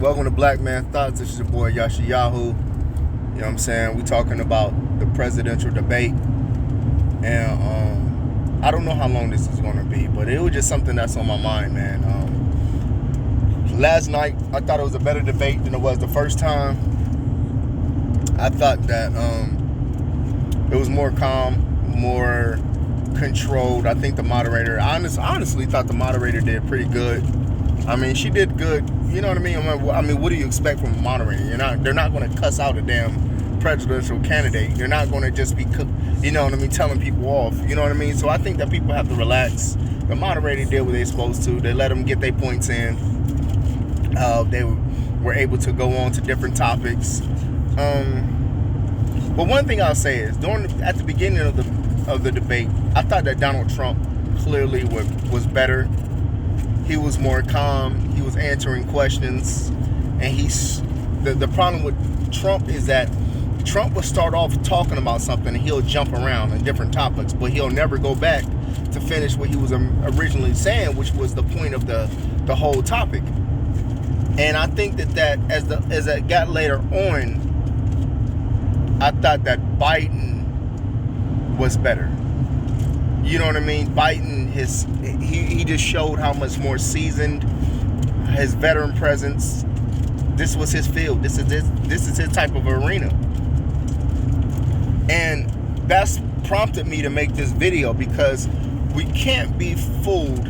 Welcome to Black Man Thoughts. This is your boy Yasha Yahoo. You know what I'm saying? We talking about the presidential debate. And I don't know how long this is going to be, but it was just something that's on my mind, man. Last night, I thought it was a better debate than it was the first time. I thought that it was more calm, more controlled. I think the moderator, honestly thought the moderator did pretty good. I mean, she did good. You know what I mean? I mean, what do you expect from a moderator? They're not going to cuss out a damn presidential candidate. They're not going to just be, you know what I mean, telling people off. You know what I mean? So I think that people have to relax. The moderator did what they're supposed to. They let them get their points in. They were able to go on to different topics. But one thing I'll say is, at the beginning of the debate, I thought that Donald Trump clearly was better. He was more calm. He was answering questions, and the problem with Trump is that Trump will start off talking about something and he'll jump around on different topics, but he'll never go back to finish what he was originally saying, which was the point of the whole topic. And I think that as it got later on, I thought that Biden was better. You know what I mean? Biden, he just showed how much more seasoned, his veteran presence. This was his field. This is his type of arena. And that's prompted me to make this video, because we can't be fooled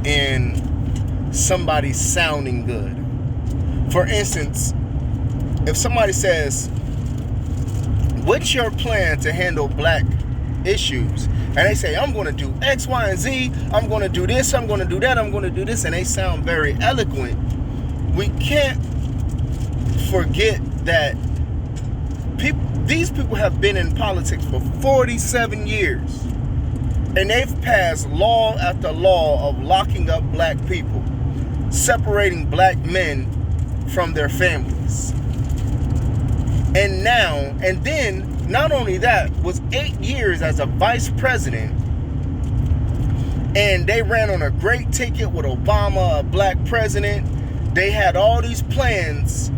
in somebody sounding good. For instance, if somebody says, "What's your plan to handle black issues?" and they say, "I'm going to do X, Y, and Z. I'm going to do this. I'm going to do that. I'm going to do this," and they sound very eloquent, we can't forget that these people have been in politics for 47 years, and they've passed law after law of locking up black people, separating black men from their families. And then, not only that, was 8 years as a vice president, and they ran on a great ticket with Obama, a black president. They had all these plans,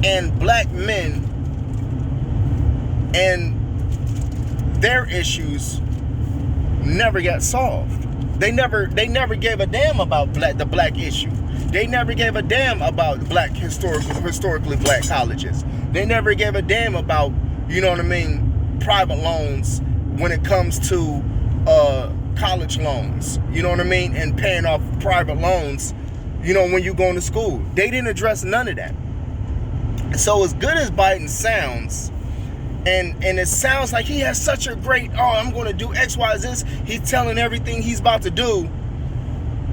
and black men and their issues never got solved. They never gave a damn about the black issue. They never gave a damn about historically black colleges. They never gave a damn about, you know what I mean, private loans when it comes to college loans. You know what I mean? And paying off private loans, you know, when you're going to school. They didn't address none of that. So as good as Biden sounds, and it sounds like he has such a great, I'm going to do X, Y, Z. He's telling everything he's about to do.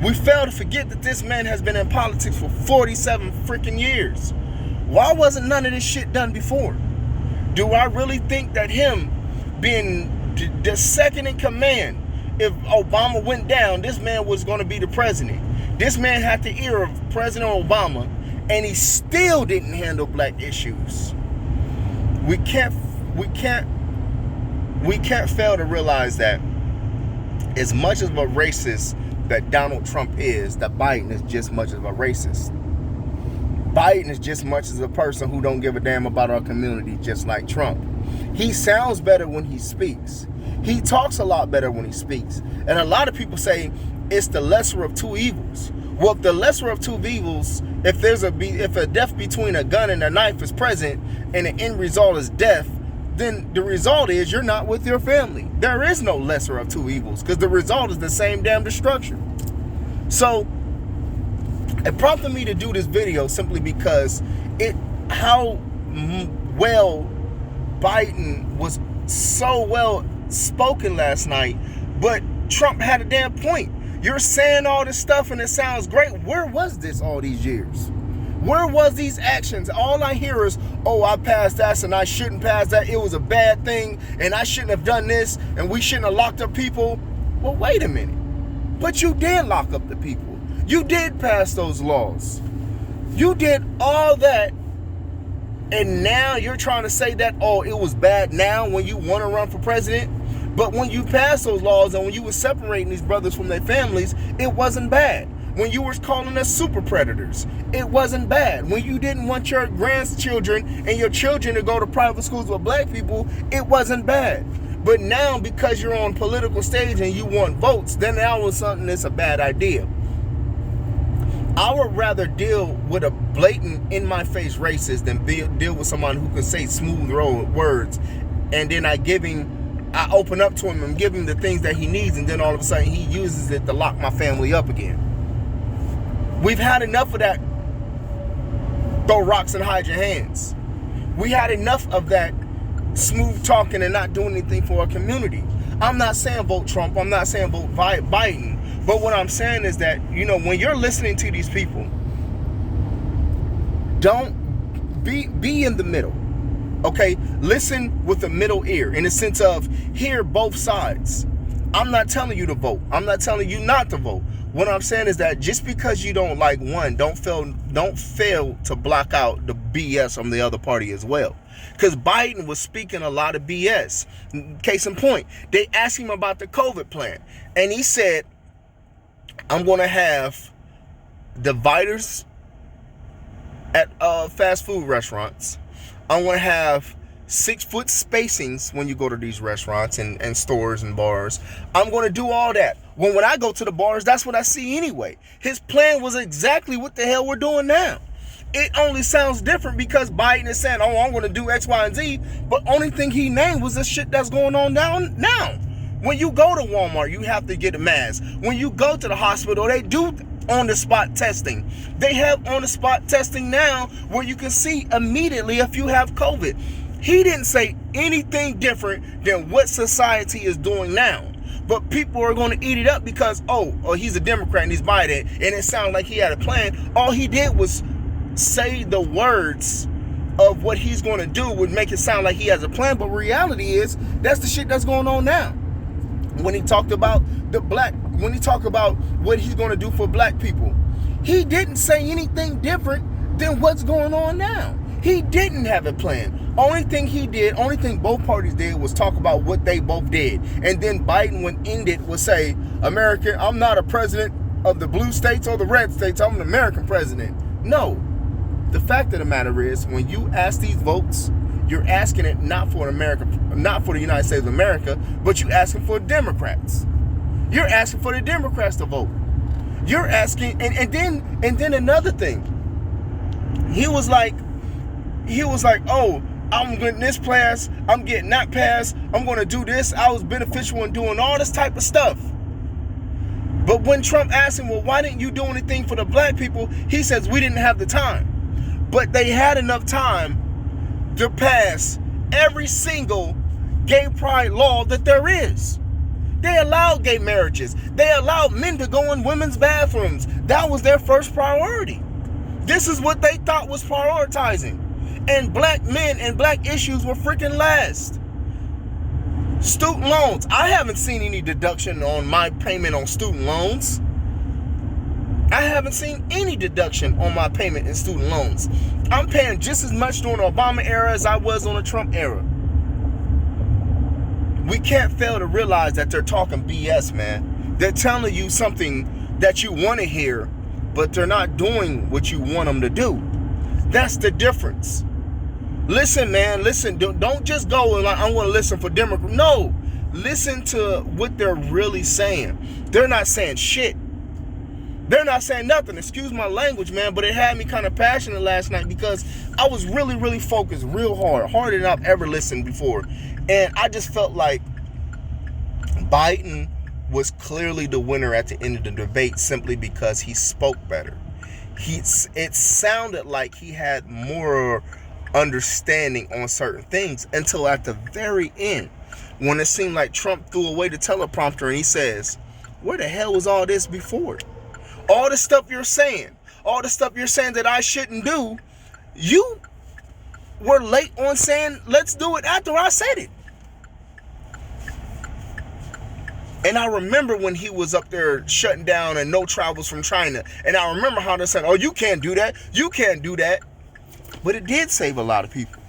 We fail to forget that this man has been in politics for 47 freaking years. Why wasn't none of this shit done before? Do I really think that him being the second in command, if Obama went down, this man was going to be the president? This man had the ear of President Obama, and he still didn't handle black issues. We can't fail to realize that as much of a racist that Donald Trump is, that Biden is just as much of a racist. Biden is just as much as a person who don't give a damn about our community, just like Trump. He sounds better when he speaks. He talks a lot better when he speaks. And a lot of people say it's the lesser of two evils. Well, if the lesser of two evils, if a death between a gun and a knife is present, and the end result is death, then the result is you're not with your family. There is no lesser of two evils, because the result is the same damn destruction. So it prompted me to do this video simply because how well Biden was so well spoken last night, but Trump had a damn point. You're saying all this stuff and it sounds great. Where was this all these years? Where was these actions? All I hear is, I passed that and I shouldn't pass that. It was a bad thing and I shouldn't have done this and we shouldn't have locked up people. Well, wait a minute. But you did lock up the people. You did pass those laws. You did all that. And now you're trying to say that, it was bad now when you want to run for president. But when you passed those laws and when you were separating these brothers from their families, it wasn't bad. When you were calling us super predators, it wasn't bad. When you didn't want your grandchildren and your children to go to private schools with black people, it wasn't bad. But now, because you're on political stage and you want votes, then now all of a sudden it's a bad idea. I would rather deal with a blatant, in-my-face racist than deal with someone who can say smooth words, and then I open up to him and give him the things that he needs, and then all of a sudden he uses it to lock my family up again. We've had enough of that. Throw rocks and hide your hands. We had enough of that smooth talking and not doing anything for our community. I'm not saying vote Trump. I'm not saying vote Biden. But what I'm saying is that, when you're listening to these people, don't be in the middle. Okay? Listen with the middle ear, in the sense of hear both sides. I'm not telling you to vote. I'm not telling you not to vote. What I'm saying is that just because you don't like one, don't fail to block out the BS from the other party as well. Because Biden was speaking a lot of BS. Case in point, they asked him about the COVID plan, and he said, I'm going to have dividers at fast food restaurants. I'm going to have 6-foot spacings when you go to these restaurants and stores and bars. I'm going to do all that. When I go to the bars, that's what I see anyway. His plan was exactly what the hell we're doing now. It only sounds different because Biden is saying, oh, I'm going to do X, Y, and Z. But only thing he named was the shit that's going on down now. When you go to Walmart, you have to get a mask. When you go to the hospital, they do on-the-spot testing. They have on-the-spot testing now where you can see immediately if you have COVID. He didn't say anything different than what society is doing now. But people are going to eat it up because, oh, he's a Democrat and he's Biden, and it sounded like he had a plan. All he did was say the words of what he's going to do would make it sound like he has a plan. But reality is, that's the shit that's going on now. When he talked about when he talked about what he's going to do for black people, he didn't say anything different than what's going on now. He didn't have a plan. Only thing both parties did was talk about what they both did. And then Biden, when ended, would say, America, I'm not a president of the blue states or the red states. I'm an American president. No. The fact of the matter is, when you ask these votes, you're asking it not for the United States of America, but you're asking for Democrats. You're asking for the Democrats to vote. You're asking, and then another thing. He was like, oh, I'm getting this pass, I'm getting that pass, I'm going to do this. I was beneficial in doing all this type of stuff. But when Trump asked him, well, why didn't you do anything for the black people? He says, we didn't have the time. But they had enough time to pass every single gay pride law that there is. They allowed gay marriages. They allowed men to go in women's bathrooms. That was their first priority. This is what they thought was prioritizing. And black men and black issues were freaking last. Student loans. I haven't seen any deduction on my payment on student loans. I haven't seen any deduction on my payment in student loans. I'm paying just as much during the Obama era as I was on the Trump era. We can't fail to realize that they're talking BS, man. They're telling you something that you want to hear, but they're not doing what you want them to do. That's the difference. Listen, man, listen. Don't just go and I want to listen for Democrats. No, listen to what they're really saying. They're not saying shit. They're not saying nothing. Excuse my language, man, but it had me kind of passionate last night because I was really, really focused real hard, harder than I've ever listened before. And I just felt like Biden was clearly the winner at the end of the debate simply because he spoke better. It sounded like he had more understanding on certain things until at the very end, when it seemed like Trump threw away the teleprompter and he says, where the hell was all this before? All the stuff you're saying that I shouldn't do, you were late on saying, let's do it after I said it. And I remember when he was up there shutting down and no travels from China. And I remember how they said, oh, you can't do that. You can't do that. But it did save a lot of people.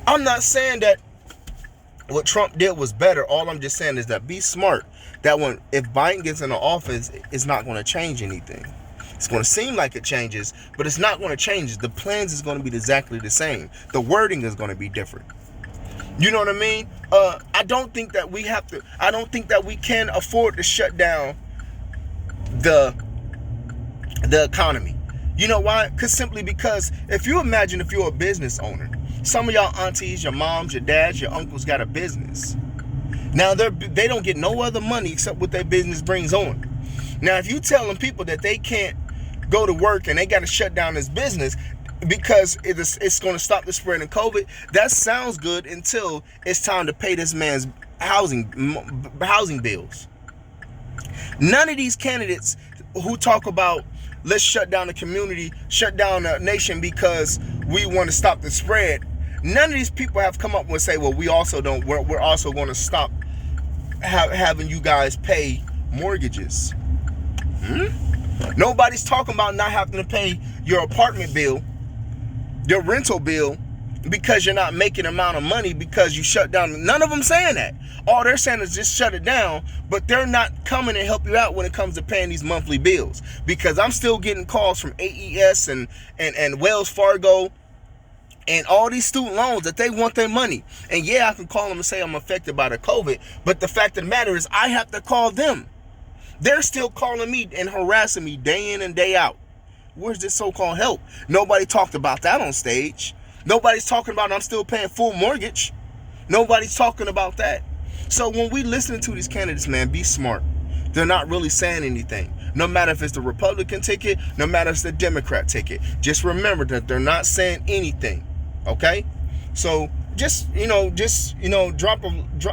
I'm not saying that what Trump did was better. All I'm just saying is that be smart. That if Biden gets into office, it's not going to change anything. It's going to seem like it changes, but it's not going to change. The plans is going to be exactly the same. The wording is going to be different. You know what I mean? I don't think that we can afford to shut down the economy. You know why? Simply because if you're a business owner, some of y'all aunties, your moms, your dads, your uncles got a business. Now they don't get no other money except what their business brings on. Now, if you telling people that they can't go to work and they got to shut down this business because it's going to stop the spread of COVID, that sounds good until it's time to pay this man's housing bills. None of these candidates who talk about let's shut down the community, shut down the nation because we want to stop the spread, none of these people have come up and say, well, we're also going to stop having you guys pay mortgages. Nobody's talking about not having to pay your apartment bill, your rental bill, because you're not making the amount of money because you shut down. None of them saying that. All they're saying is just shut it down, but they're not coming to help you out when it comes to paying these monthly bills. Because I'm still getting calls from AES and Wells Fargo and all these student loans that they want their money. And yeah, I can call them and say I'm affected by the COVID, but the fact of the matter is I have to call them. They're still calling me and harassing me day in and day out. Where's this so-called help? Nobody talked about that on stage. Nobody's talking about I'm still paying full mortgage. Nobody's talking about that. So when we listen to these candidates, man, be smart. They're not really saying anything. No matter if it's the Republican ticket, no matter if it's the Democrat ticket. Just remember that they're not saying anything. Okay? So just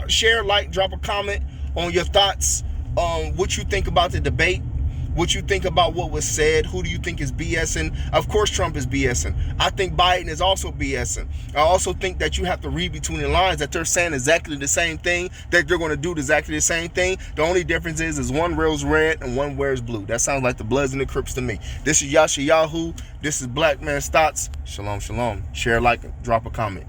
share, like, drop a comment on your thoughts. What you think about the debate, what you think about what was said, who do you think is BSing? Of course Trump is BSing. I think Biden is also BSing. I also think that you have to read between the lines that they're saying exactly the same thing, that they're going to do exactly the same thing. The only difference is one wears red and one wears blue. That sounds like the Bloods and the Crips to me. This is Yasha Yahoo. This is Black Man's Thoughts. Shalom, shalom. Share, like, drop a comment.